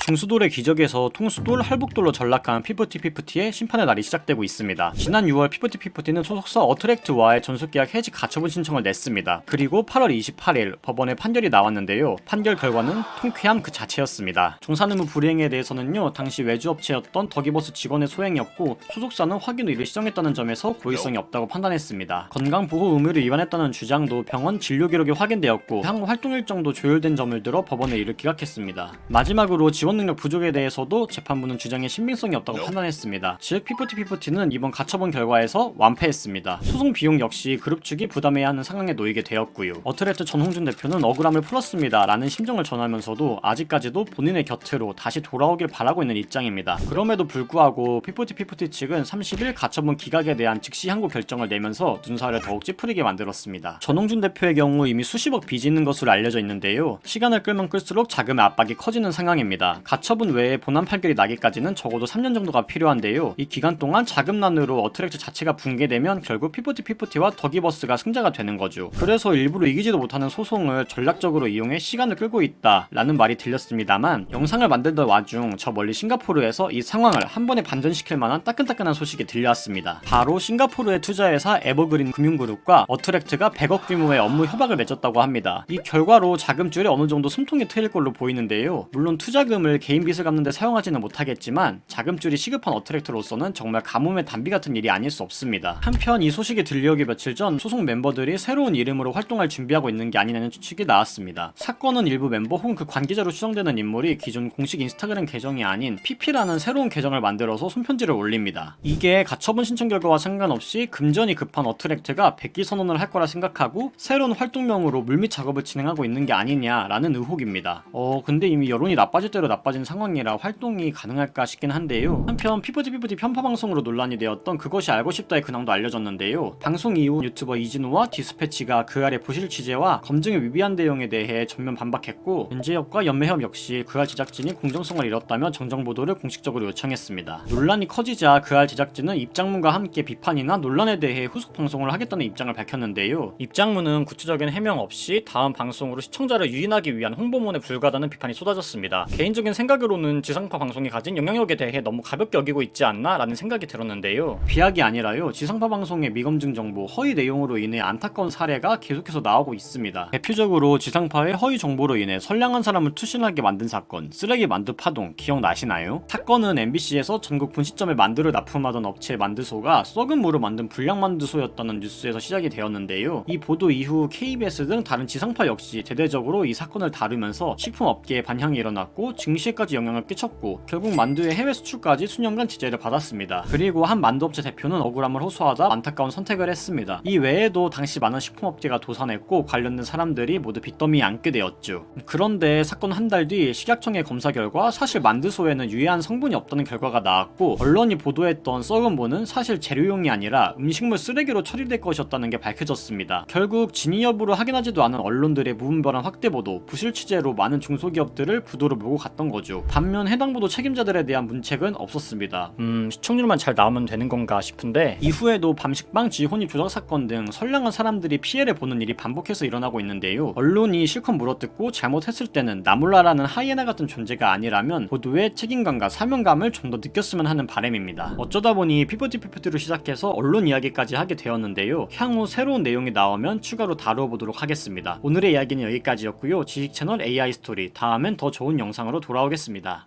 중수돌의 기적에서 통수돌, 할복돌로 전락한 피프티피프티의 심판의 날이 시작되고 있습니다. 지난 6월 피프티피프티는 소속사 어트랙트와의 전속계약 해지 가처분 신청을 냈습니다. 그리고 8월 28일 법원의 판결이 나왔는데요. 판결 결과는 통쾌함 그 자체였습니다. 종사의무 불이행에 대해서는요, 당시 외주업체였던 더기버스 직원의 소행이었고 소속사는 확인 후 이를 시정했다는 점에서 고의성이 없다고 판단했습니다. 건강보호 의무를 위반했다는 주장도 병원 진료 기록이 확인되었고 향후 활동 일정도 조율된 점을 들어 법원에 이를 기각했습니다. 마지막으로 지원 능력 부족에 대해서도 재판부는 주장에 신빙성이 없다고 판단했습니다. 즉 피프티피프티는 이번 가처분 결과에서 완패했습니다. 소송 비용 역시 그룹 측이 부담해야 하는 상황에 놓이게 되었고요. 어트랙트 전홍준 대표는 억울함을 풀었습니다 라는 심정을 전하면서도 아직까지도 본인의 곁으로 다시 돌아오길 바라고 있는 입장입니다. 그럼에도 불구하고 피프티피프티 측은 30일 가처분 기각에 대한 즉시 항고 결정을 내면서 눈살을 더욱 찌푸리게 만들었습니다. 전홍준 대표의 경우 이미 수십억 빚이 있는 것으로 알려져 있는데요. 시간을 끌면 끌수록 자금의 압박이 커지는 상황입니다. 가처분 외에 본안 판결이 나기까지는 적어도 3년 정도가 필요한데요. 이 기간 동안 자금난으로 어트랙트 자체가 붕괴되면 결국 피프티피프티와 더기버스가 승자가 되는 거죠. 그래서 일부러 이기지도 못하는 소송을 전략적으로 이용해 시간을 끌고 있다 라는 말이 들렸습니다만, 영상을 만들던 와중 저 멀리 싱가포르에서 이 상황을 한 번에 반전시킬 만한 따끈따끈한 소식이 들려왔습니다. 바로 싱가포르의 투자회사 에버그린 금융그룹과 어트랙트가 100억 규모의 업무 협약을 맺었다고 합니다. 이 결과로 자금줄에 어느 정도 숨통이 트일 걸로 보이는데요. 물론 투자금을 개인 빚을 갚는 데 사용하지는 못하겠지만 자금줄이 시급한 어트랙트로서는 정말 가뭄의 단비 같은 일이 아닐 수 없습니다. 한편 이 소식이 들려오기 며칠 전 소속 멤버들이 새로운 이름으로 활동할 준비하고 있는 게 아니냐는 추측이 나왔습니다. 사건은 일부 멤버 혹은 그 관계자로 추정되는 인물이 기존 공식 인스타그램 계정이 아닌 PP라는 새로운 계정을 만들어서 손편지를 올립니다. 이게 가처분 신청 결과와 상관없이 금전이 급한 어트랙트가 백기 선언을 할 거라 생각하고 새로운 활동명으로 물밑 작업을 진행하고 있는 게 아니냐라는 의혹입니다. 근데 이미 여론이 나빠질 대로 나빠진 상황이라 활동이 가능할까 싶긴 한데요. 한편 피프티피프티 편파 방송으로 논란이 되었던 그것이 알고 싶다의 근황도 알려졌는데요. 방송 이후 유튜버 이진우와 디스패치가 그 알의 부실 취재와 검증에 위비한 내용에 대해 전면 반박했고, 연재협과 연매협 역시 그 알 제작진이 공정성을 잃었다며 정정 보도를 공식적으로 요청했습니다. 논란이 커지자 그 알 제작진은 입장문과 함께 비판이나 논란에 대해 후속 방송을 하겠다는 입장을 밝혔는데요. 입장문은 구체적인 해명 없이 다음 방송으로 시청자를 유인하기 위한 홍보문에 불과하다는 비판이 쏟아졌습니다. 개인적인 생각으로는 지상파 방송이 가진 영향력에 대해 너무 가볍게 여기고 있지 않나 라는 생각이 들었는데요. 비약이 아니라요, 지상파 방송의 미검증 정보, 허위 내용으로 인해 안타까운 사례가 계속해서 나오고 있습니다. 대표적으로 지상파의 허위 정보로 인해 선량한 사람을 투신하게 만든 사건, 쓰레기 만두 파동 기억나시나요? 사건은 MBC에서 전국 분식점에 만두를 납품하던 업체 만두소가 썩은 무로 만든 불량 만두소였다는 뉴스에서 시작이 되었는데요. 이 보도 이후 KBS 등 다른 지상파 역시 대대적으로 이 사건을 다루면서 식품업계에 반향이 일어났고 증시에까지 영향을 끼쳤고 결국 만두의 해외 수출까지 수년간 제재를 받았습니다. 그리고 한 만두업체 대표는 억울함을 호소하다 안타까운 선택을 했습니다. 이 외에도 당시 많은 식품업계가 도산했고 관련된 사람들이 모두 빚더미에 앉게 되었죠. 그런데 사건 한 달 뒤 식약청의 검사 결과 사실 만두소에는 유해한 성분이 없다는 결과가 나왔고, 언론이 보도했던 썩은 무는 사실 재료용이 아니라 음식물 쓰레기로 처리될 것이었다는 게 밝혀졌습니다. 결국 진위 여부를 확인하지도 않은 언론들의 무분별한 확대 보도, 부실 취재로 많은 중소기업들을 부도로 몰고 갔던 거죠. 반면 해당 보도 책임자들에 대한 문책은 없었습니다. 시청률만 잘 나오면 되는 건가 싶은데, 이후에도 밤식빵 지혼입 조작 사건 등 선량한 사람들이 피해를 보는 일이 반복해서 일어나고 있는데요. 언론이 실컷 물어뜯고 잘못했을 때는 나몰라라는 하이에나 같은 존재가 아니라면 보도의 책임감과 사명감을 좀 더 느꼈으면 하는 바람입니다. 어쩌다 보니 피프티피프티로 시작해서 언론 이야기까지 하게 되었는데요. 향후 새로운 내용이 나오면 추가로 다루어 보도록 하겠습니다. 오늘의 이야기는 여기까지였고요. 지식 채널 AI 스토리, 다음엔 더 좋은 영상으로 돌아오겠습니다.